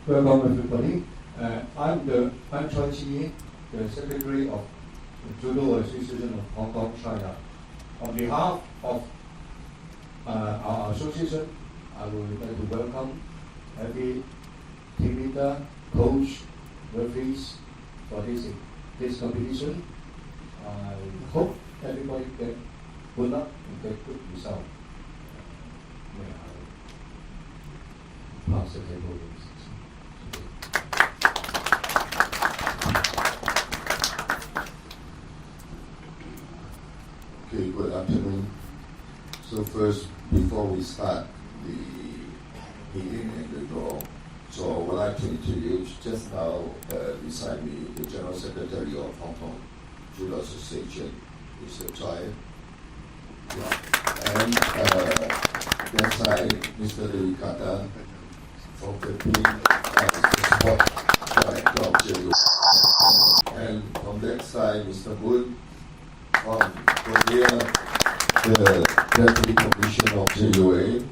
Welcome everybody. I'm Choi Chi, the Secretary of the Judo Association of Hong Kong, China. On behalf of our association, I would like to welcome every team leader, coach, referees for this competition. I hope everybody get good luck and get good result. May I pass the table? Okay, good afternoon. So first, before we start the meeting and the draw, so I would like to introduce just now beside me the General Secretary of Hong Kong Judo Association, Mr. Chai. Yeah. And that side, Mr. Delicata from Philippines, support director of Judo. And from that side, Mr. Moon from Korea, the Deputy Commissioner of JUA,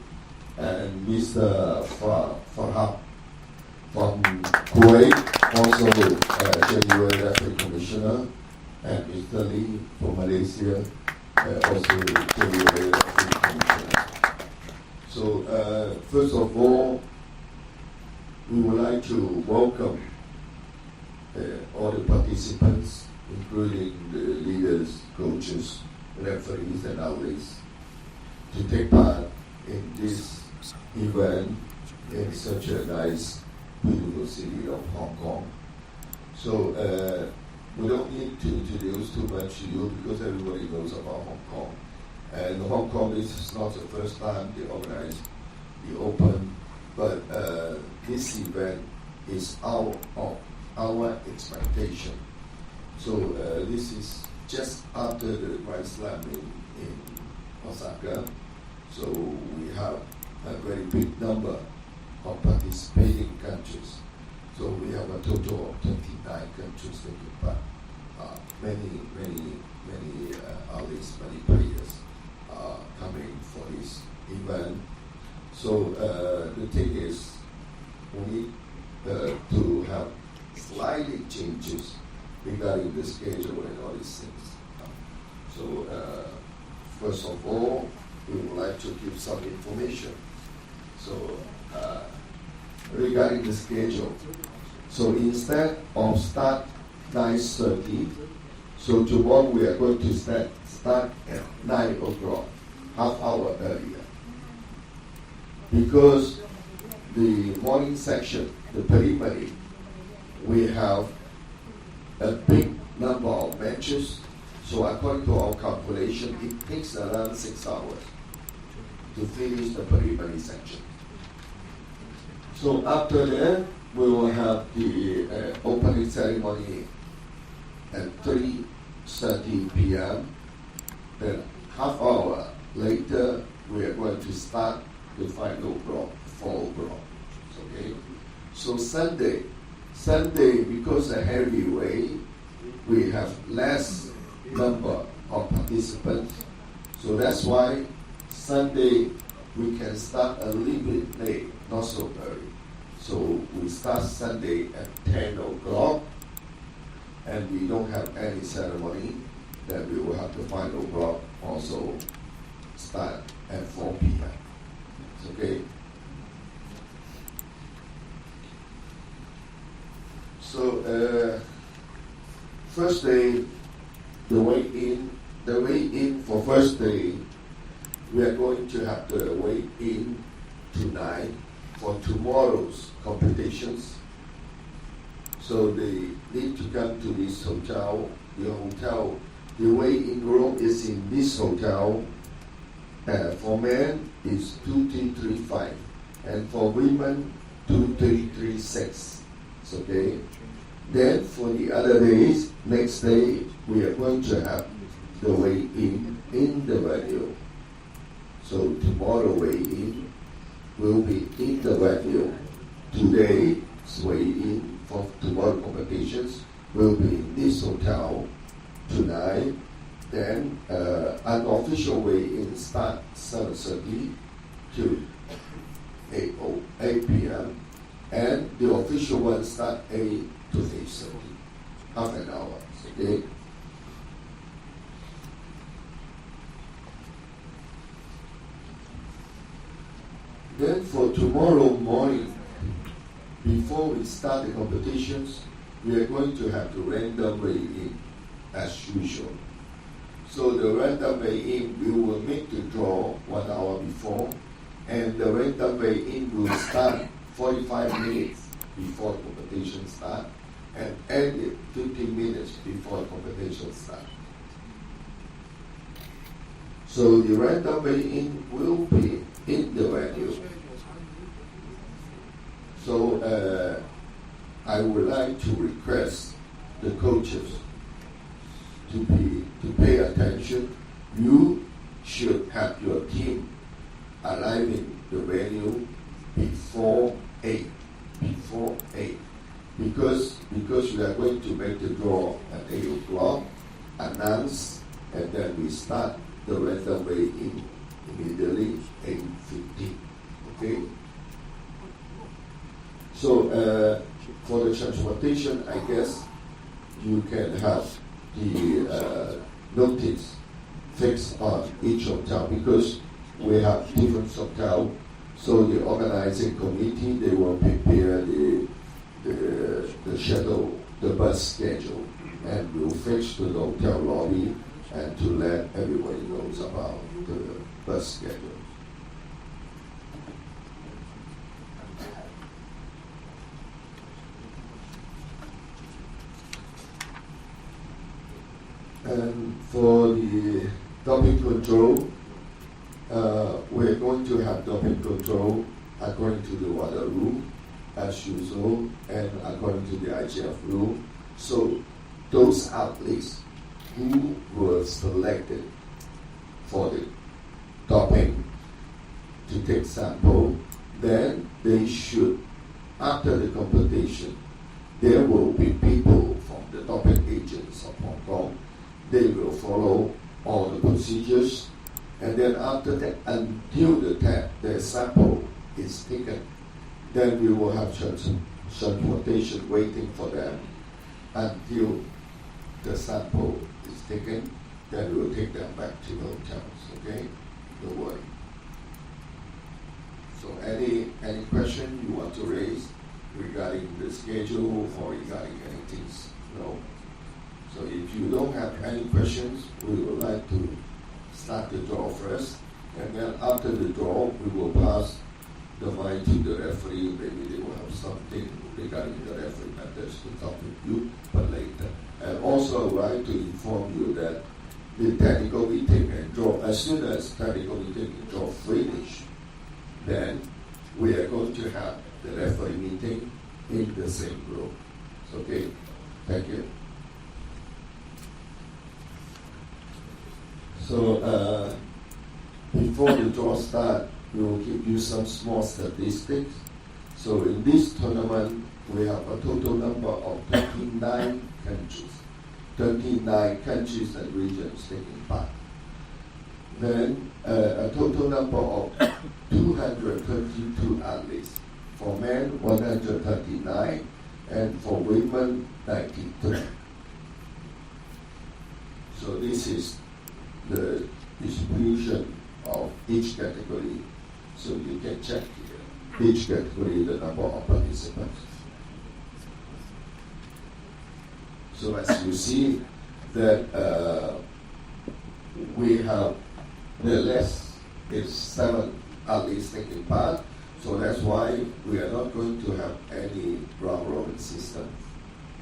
and Mr. Farhab from Kuwait, also JUA Deputy Commissioner, and Mr. Lee from Malaysia, also JUA Deputy Commissioner. So first of all, we would like to welcome all the participants, including the leaders, coaches, referees, and others, to take part in this event in such a nice, beautiful city of Hong Kong. So we don't need to introduce too much to you because everybody knows about Hong Kong. And Hong Kong, this is not the first time they organize the Open, but this event is our expectation. So this is just after the Grand Slam in Osaka. So we have a very big number of participating countries. So we have a total of 29 countries taking part. Many artists, many players are coming for this event. So the thing is, we need to have slightly changes regarding the schedule and all these things. So first of all, we would like to give some information. So regarding the schedule, so instead of start 9:30, so tomorrow we are going to start at 9 o'clock, half hour earlier. Because the morning section, the preliminary, we have a big number of matches. So according to our calculation, it takes around 6 hours to finish the preliminary section. So after that, we will have the opening ceremony at 3:30 p.m. Then half hour later, we are going to start the final block, fall block. Okay. So Sunday, because a heavyweight, we have less number of participants. So that's why Sunday we can start a little bit late, not so early. So we start Sunday at 10 o'clock, and we don't have any ceremony. Then we will have the final block also start at 4 p.m. Okay. So first day, the weigh-in for first day, we are going to have the weigh-in tonight for tomorrow's competitions. So they need to come to this hotel. The weigh-in room is in this hotel. For men, it's 2335, and for women, 2336. Okay. Then for the other days, next day, we are going to have the weigh-in the venue. So tomorrow weigh-in will be in the venue. Today's weigh-in for tomorrow competitions will be in this hotel tonight. Then unofficial weigh-in start 7:30 to 8 p.m. And the official one start 8 to 8:30, half an hour. Okay. Then for tomorrow morning, before we start the competitions, we are going to have the random weigh-in as usual. So the random weigh-in, we will make the draw 1 hour before, and the random weigh-in will start 45 minutes before the competition start, and end it 15 minutes before the competition start. So the random weigh-in will be in the venue. So I would like to request the coaches to pay attention. You should have your team arriving the venue before 8. Because we are going to make the draw at 8 o'clock, announce, and then we start the random weigh-in immediately 8:15. Okay? So for the transportation, I guess you can have the notice fixed on each hotel, because we have different hotels. So the organizing committee, they will prepare the shuttle, the bus schedule, and we'll fix to the hotel lobby and to let everybody knows about the bus schedule. And for the doping control, we're going to have doping control according to the water rule, as usual, and according to the IGF rule. So those athletes who were selected for the doping to take sample, then they should, after the competition, there will be people from the doping agents of Hong Kong. They will follow all the procedures, and then after that, until the sample is taken, then we will have transportation waiting for them until the sample is taken. Then we will take them back to the hotels. Okay, don't worry. So any question you want to raise regarding the schedule or regarding anything? No. So if you don't have any questions, we would like to start the draw first, and then after the draw, we will pass the mic to the referee. Maybe they will have something regarding the referee matters to talk with you, but later. And also, I would like to inform you that the technical meeting and draw, as soon as technical meeting and draw finish, then we are going to have the referee meeting in the same room. Okay, thank you. So before the draw start, we will give you some small statistics. So in this tournament, we have a total number of 39 countries. 39 countries and regions taking part. Then a total number of 222 athletes. For men, 139, and for women, 93. So this is the distribution of each category. So you can check here, each category, the number of participants. So as you see that we have the less is 7 athletes taking part. So that's why we are not going to have any round robin system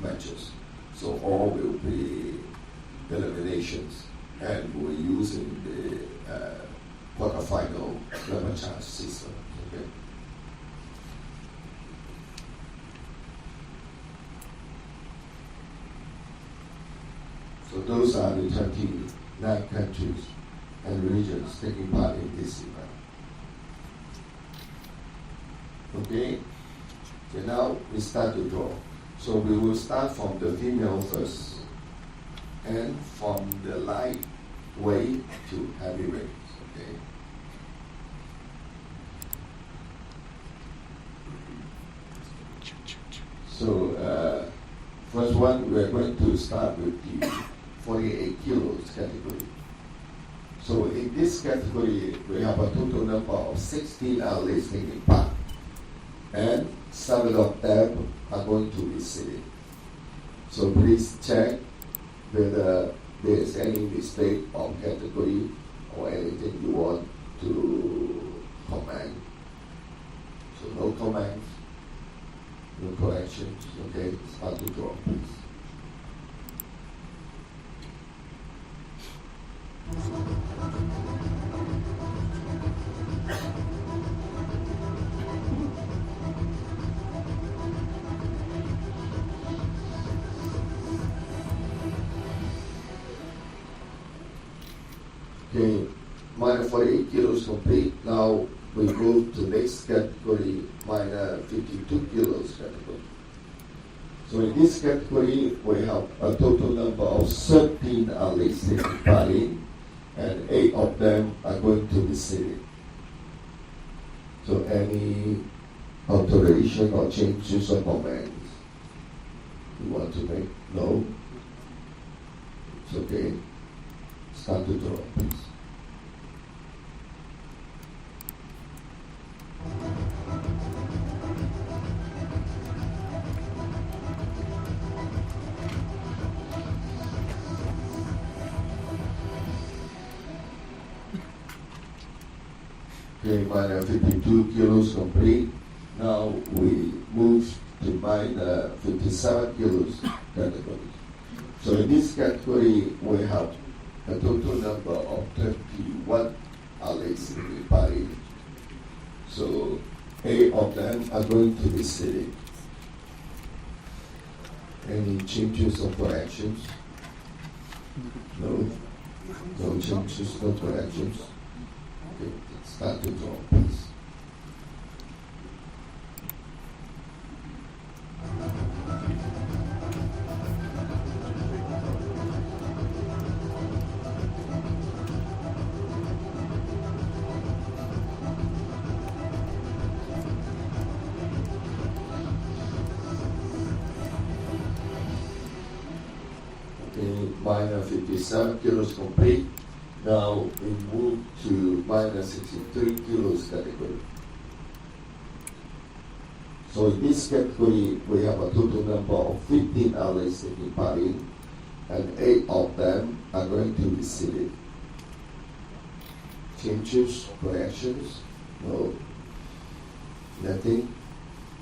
matches. So all will be eliminations, and we're using the quarterfinal lemon chance system. Okay. So those are the 29 countries and regions taking part in this event. Okay, so now we start to draw. So we will start from the female first, and from the lightweight to heavyweight. Okay. So first one, we're going to start with the 48 kilos category. So in this category, we have a total number of 16 athletes taking part, and 7 of them are going to be sitting. So please check whether there is any mistake of category or anything you want to comment. So no comments, no corrections. Okay, start to draw, please. Okay, minus 48 kilos complete. Now we move to next category, minus 52 kilos category. So in this category, we have a total number of 13 athletes taking part in, and 8 of them are going to be sitting. So any alteration or changes or comments you want to make? No? It's okay. Start to draw, please. Okay, minus 52 kilos complete. Now we move to minus 57 kilos category. So in this category, we have a total number of 21 athletes in the party. So 8 of them are going to be sitting. Any changes or corrections? No? No changes, no corrections? Okay, start to draw, please. Minus 57 kilos complete. Now we move to minus 63 kilos category. So in this category, we have a total number of 15 athletes taking part in, and 8 of them are going to be seated. Changes, corrections? No. Nothing?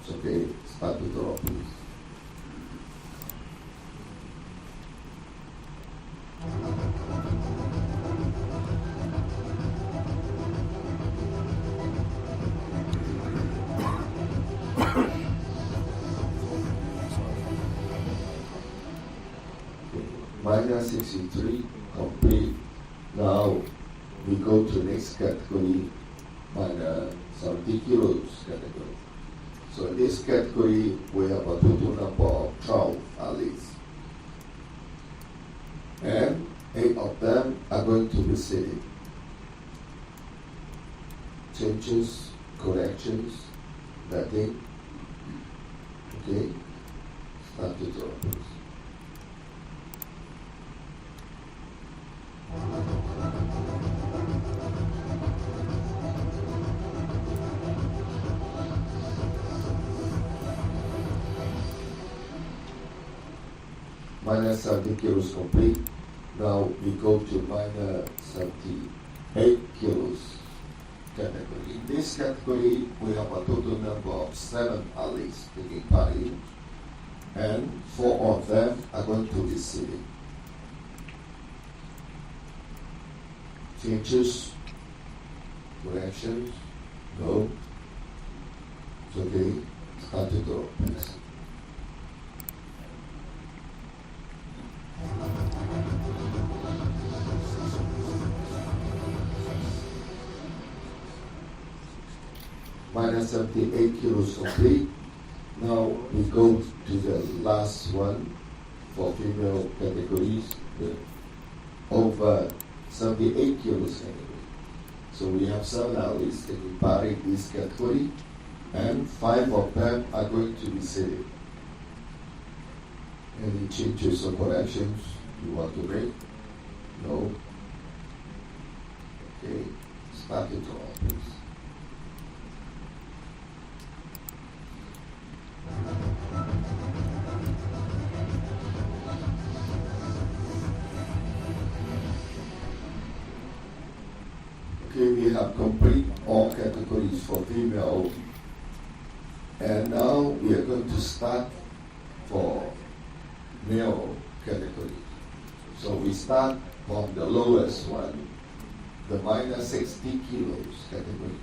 It's okay. Start to draw, please. Minus 63 complete. Now we go to next category, minus 70 kilos category. So in this category, we have a total number of 12 athletes, and 8 of them are going to be sitting. Changes, corrections, nothing. Okay, start to draw, please. Minus 70 kilos complete. Now we go to minus 78 kilos category. In this category, we have a total number of 7 athletes taking part in, and 4 of them are going to be sitting. Changes, corrections? No. It's okay. Start to draw, please. Minus 78 kilos complete. Now we go to the last one for female categories, the over 78 kilos category. So we have 7 athletes taking part in this category, and 5 of them are going to be sitting. Any changes or corrections you want to make? No? Okay, start it all, please. Okay, we have complete all categories for female. And now we are going to start for male category. So we start from the lowest one, the minus 60 kilos category.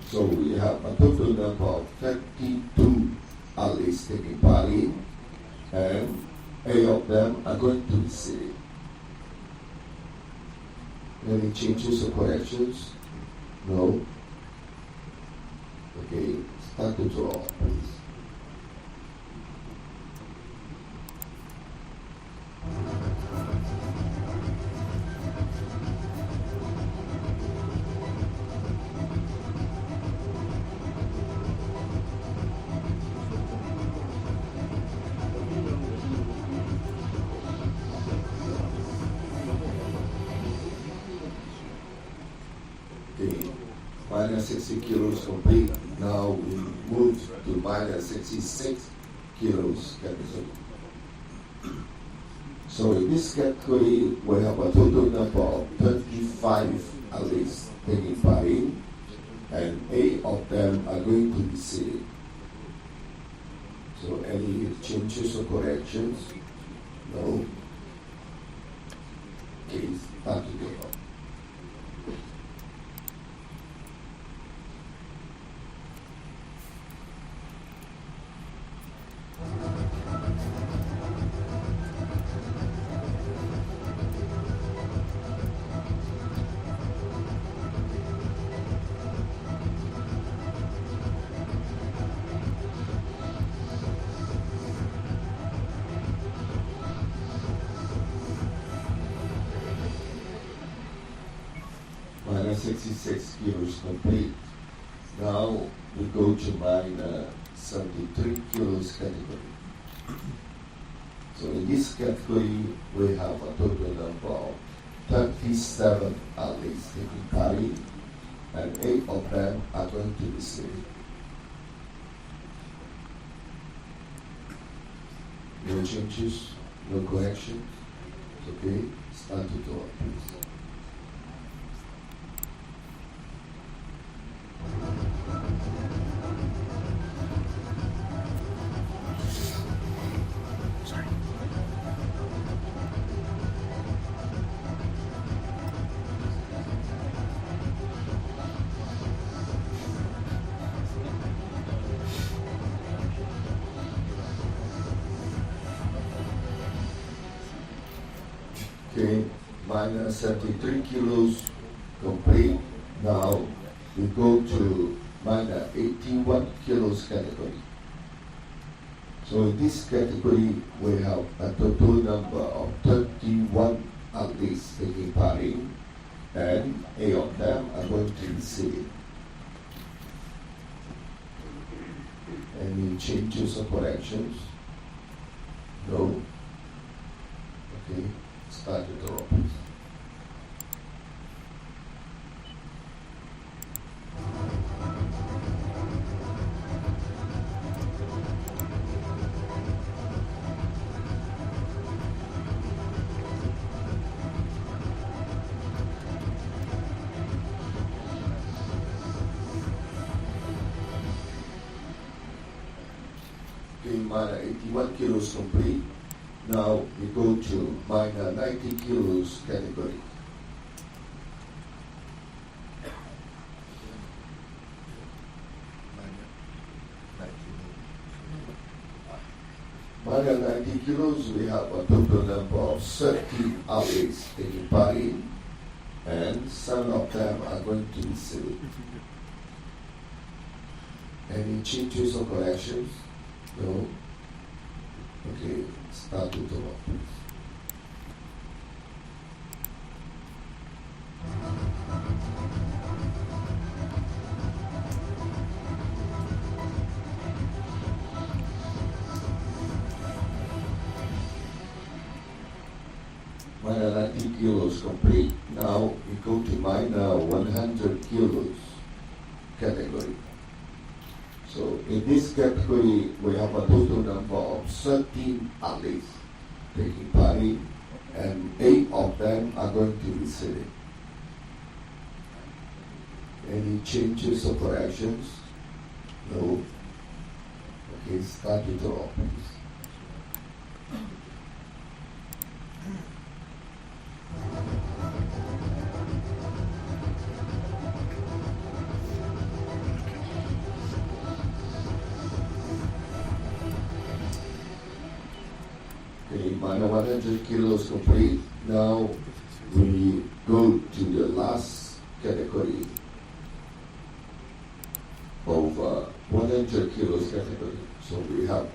So we have a total number of 32 athletes taking part in, and 8 of them are going to be sitting. Any changes or corrections? No? Okay, start to draw, please. Okay, minus 60 kilos complete. Now we move to minus 66 kilos category. So in this category, we have a total number of 25 athletes taking part in, and 8 of them are going to be sitting. So any changes or corrections? No? Okay, start to go on. Minus 66 kilos complete. Now we go to minus 73 kilos category. So in this category, we have a total number of 37 athletes taking part in, and 8 of them are going to be sitting. No changes, no corrections. Okay, start to draw, please. Okay, minus 73 kilos complete. Now we go to minus 81 kilos category. So in this category, we have a total number of 31 athletes taking part in, and 8 of them are going to be sitting. Any changes or corrections? No? Okay, start the draw, please. Minus 81 kilos complete. Now we go to minus 90 kilos category. Minus 90 kilos, we have a total number of 30 athletes taking part in, and 7 of them are going to be sitting. Any changes or corrections? No? Okay, start to draw, please. minor 90 kilos complete. Now we go to minor 100 kilos category. So in this category, we have a total number of 13 athletes taking part in, and 8 of them are going to be sitting. Any changes or corrections? No. Okay, start to draw, please. Okay, minor 100 kilos complete. Now we go to the last category of 100 kilos category. So we have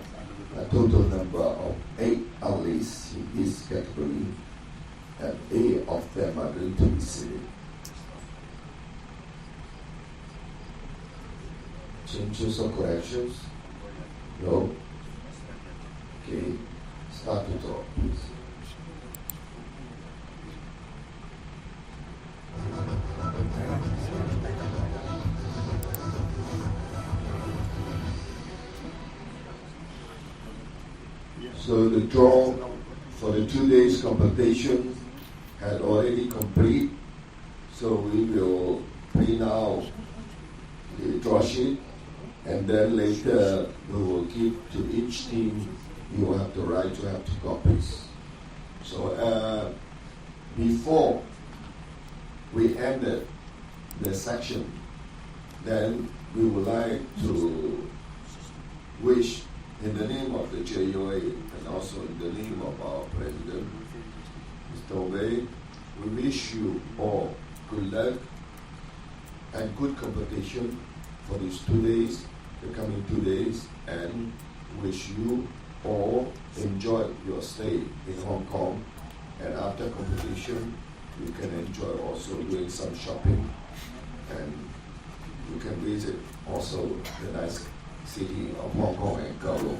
a total number of 8 athletes in this category, and 8 of them are going to be sitting. Changes or corrections? No? Okay, start to draw, please. So the draw for the 2 days competition had already complete. So we will print out the draw sheet, and then later we will give to each team. You will have the right to have 2 copies. So before we ended the section, then we would like to wish, in the name of the JOA and also in the name of our President, Mr. Wei, we wish you all good luck and good competition for these 2 days, the coming 2 days, and wish you all enjoy your stay in Hong Kong. And after competition, you can enjoy also doing some shopping, and you can visit also the nice city of Hong Kong and Kowloon.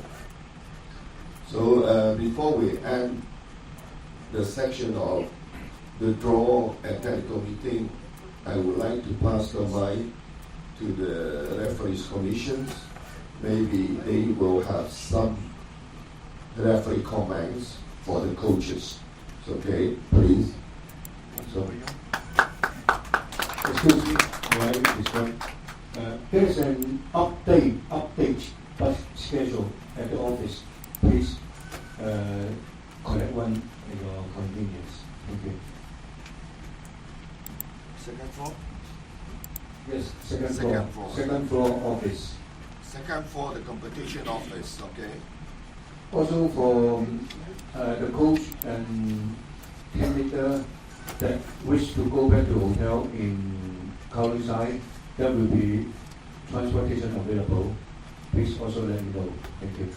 So before we end the section of the draw and technical meeting, I would like to pass the mic to the referees commissions. Maybe they will have some referee comments for the coaches. Okay, please. So, excuse me, this one. There's an update bus schedule at the office. Please collect one at your convenience. Thank you. Second floor? Yes, Second floor. Second floor office. Second floor, the competition office, okay? Also for the coach and team leader that wish to go back to hotel in Kowloon side, there will be transportation available. Please also let me know. Thank you.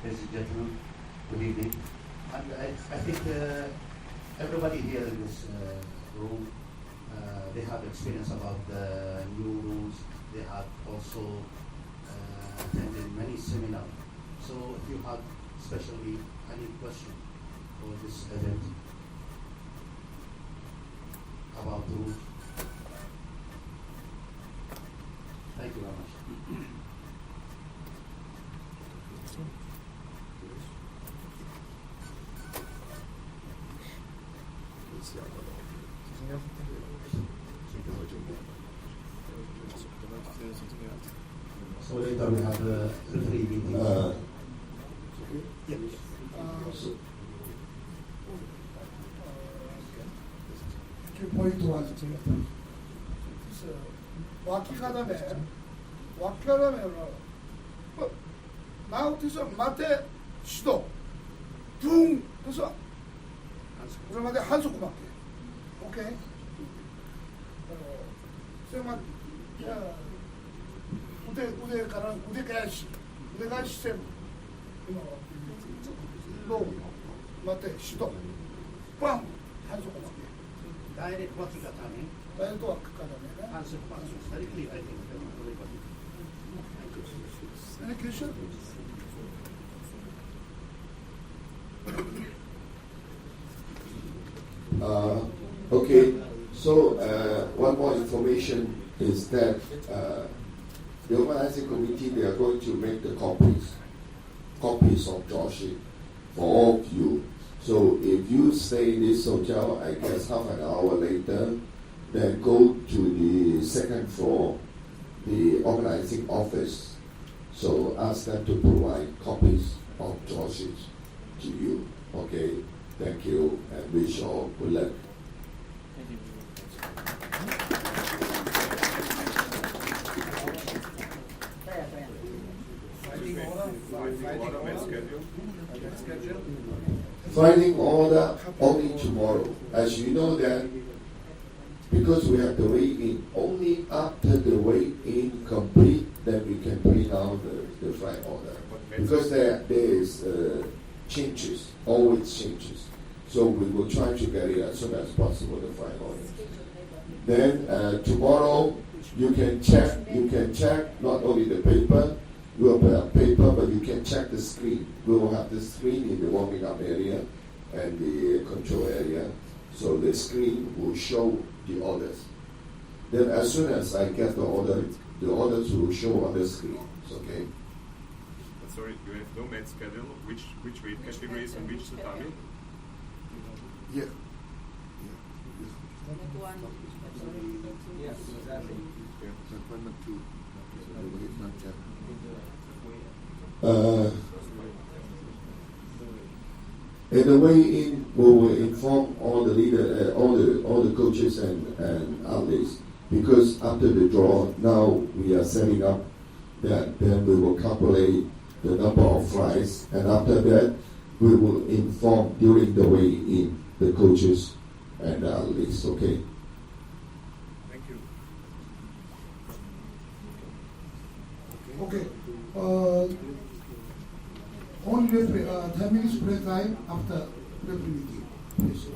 Ladies and gentlemen, good evening. And I think everybody here in this room, they have experience about the new rules. They have also attended many seminars. So if you have especially any question for this event about the rules, thank you very much. So later we have the referee meeting.ポイントは脇固めの나우트에서 마테 시도 둥 그래서 그러면 한 손가락에 오케이 생만 우대 가시 셈今はロー待ってシュドパン한속맞게 Direct walking kami, 다이어트 와크 가다네 hands of marks. Directly, I think, everybody. Any question? Okay, so one more information is that the organizing committee, they are going to make the copies of draw sheet for all of you. So if you stay in this hotel, I guess half an hour later, then go to the second floor, the organizing office. So ask them to provide copies of draw sheets to you. Okay, thank you and wish you all good luck. Filing order only tomorrow. As you know that, because we have the weigh-in, only after the weigh-in complete, then we can bring out the flight order. Because there is changes, always changes. So we will try to get it as soon as possible, the flight order. Then tomorrow, you can check not only the paper, we will put up paper, but you can check the screen. We will have the screen in the warming up area and the control area. So the screen will show the orders. Then as soon as I get the orders will show on the screen. Okay? Sorry, you have no med schedule. Which weight categories and which tatami? Yeah. Yes, exactly. Appointment 2. The weight not yet. In the way in, we will inform all the leader, all the coaches and athletes, because after the draw, now we are setting up that. Then we will calculate the number of flights, and after that, we will inform during the way in the coaches and the athletes. Okay. Thank you. Okay. Only referee, 10 minutes break time after referee meeting. Please.